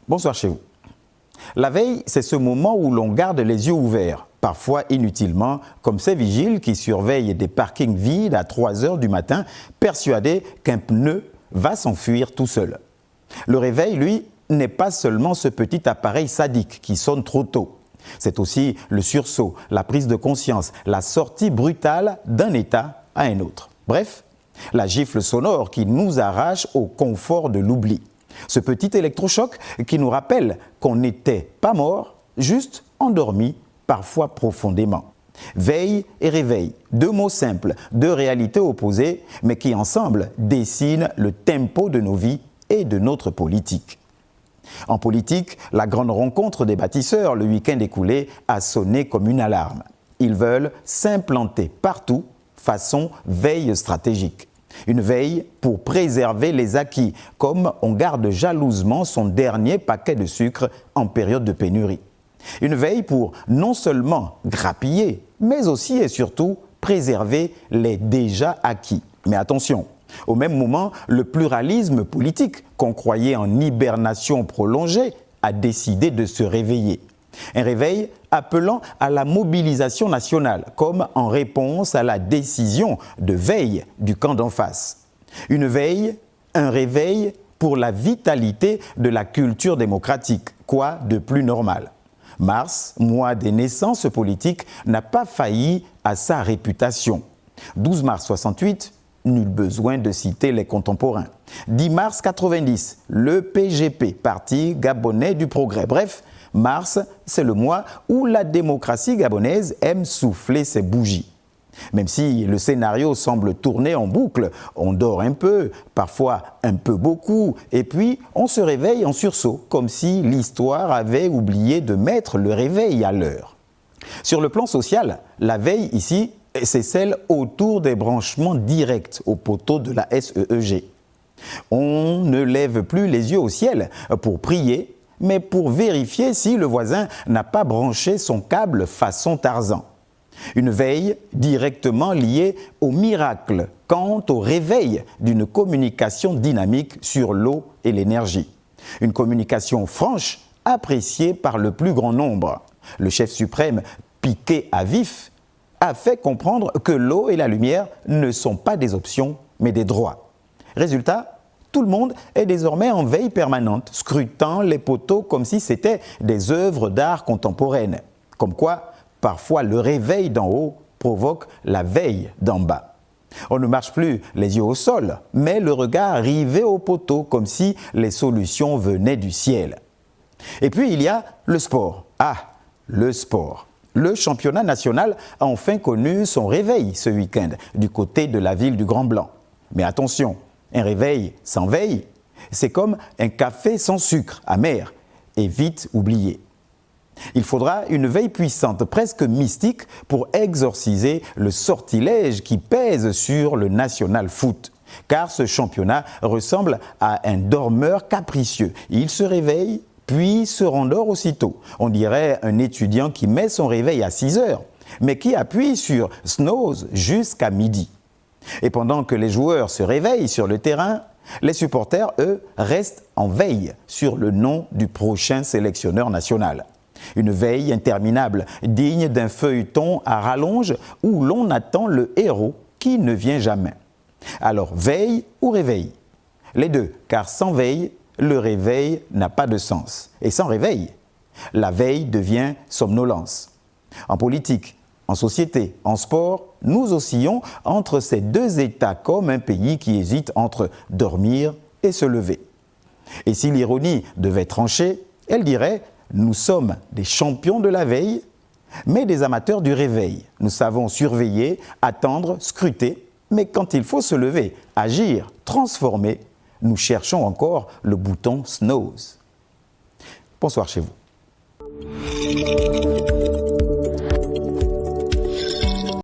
Bonsoir chez vous. La veille, c'est ce moment où l'on garde les yeux ouverts, parfois inutilement, comme ces vigiles qui surveillent des parkings vides à 3 heures du matin, persuadés qu'un pneu va s'enfuir tout seul. Le réveil, lui, n'est pas seulement ce petit appareil sadique qui sonne trop tôt. C'est aussi le sursaut, la prise de conscience, la sortie brutale d'un état à un autre. Bref, la gifle sonore qui nous arrache au confort de l'oubli. Ce petit électrochoc qui nous rappelle qu'on n'était pas mort, juste endormi, parfois profondément. Veille et réveil, deux mots simples, deux réalités opposées, mais qui ensemble dessinent le tempo de nos vies et de notre politique. En politique, la grande rencontre des bâtisseurs le week-end écoulé a sonné comme une alarme. Ils veulent s'implanter partout, façon veille stratégique. Une veille pour préserver les acquis, comme on garde jalousement son dernier paquet de sucre en période de pénurie. Une veille pour non seulement grappiller, mais aussi et surtout préserver les déjà acquis. Mais attention, au même moment, le pluralisme politique, qu'on croyait en hibernation prolongée, a décidé de se réveiller. Un réveil appelant à la mobilisation nationale, comme en réponse à la décision de veille du camp d'en face. Une veille, un réveil pour la vitalité de la culture démocratique. Quoi de plus normal? Mars, mois des naissances politiques, n'a pas failli à sa réputation. 12 mars 68, nul besoin de citer les contemporains. 10 mars 90, le PGP, Parti gabonais du progrès. Bref, mars, c'est le mois où la démocratie gabonaise aime souffler ses bougies. Même si le scénario semble tourner en boucle, on dort un peu, parfois un peu beaucoup, et puis on se réveille en sursaut, comme si l'histoire avait oublié de mettre le réveil à l'heure. Sur le plan social, la veille ici, c'est celle autour des branchements directs au poteau de la SEEG. On ne lève plus les yeux au ciel pour prier, mais pour vérifier si le voisin n'a pas branché son câble façon Tarzan. Une veille directement liée au miracle quant au réveil d'une communication dynamique sur l'eau et l'énergie. Une communication franche, appréciée par le plus grand nombre. Le chef suprême, piqué à vif, a fait comprendre que l'eau et la lumière ne sont pas des options, mais des droits. Résultat, tout le monde est désormais en veille permanente, scrutant les poteaux comme si c'était des œuvres d'art contemporaines. Comme quoi, parfois le réveil d'en haut provoque la veille d'en bas. On ne marche plus les yeux au sol, mais le regard rivé au poteau, comme si les solutions venaient du ciel. Et puis il y a le sport. Ah, le sport. Le championnat national a enfin connu son réveil ce week-end du côté de la ville du Grand Blanc. Mais attention, un réveil sans veille, c'est comme un café sans sucre, amer et vite oublié. Il faudra une veille puissante, presque mystique, pour exorciser le sortilège qui pèse sur le national foot. Car ce championnat ressemble à un dormeur capricieux. Il se réveille, puis se rendort aussitôt. On dirait un étudiant qui met son réveil à 6 heures, mais qui appuie sur snooze jusqu'à midi. Et pendant que les joueurs se réveillent sur le terrain, les supporters, eux, restent en veille sur le nom du prochain sélectionneur national. Une veille interminable, digne d'un feuilleton à rallonge où l'on attend le héros qui ne vient jamais. Alors, veille ou réveil? Les deux, car sans veille, le réveil n'a pas de sens. Et sans réveil, la veille devient somnolence. En politique, en société, en sport, nous oscillons entre ces deux états comme un pays qui hésite entre dormir et se lever. Et si l'ironie devait trancher, elle dirait « Nous sommes des champions de la veille, mais des amateurs du réveil. Nous savons surveiller, attendre, scruter, mais quand il faut se lever, agir, transformer, nous cherchons encore le bouton snooze. » Bonsoir chez vous.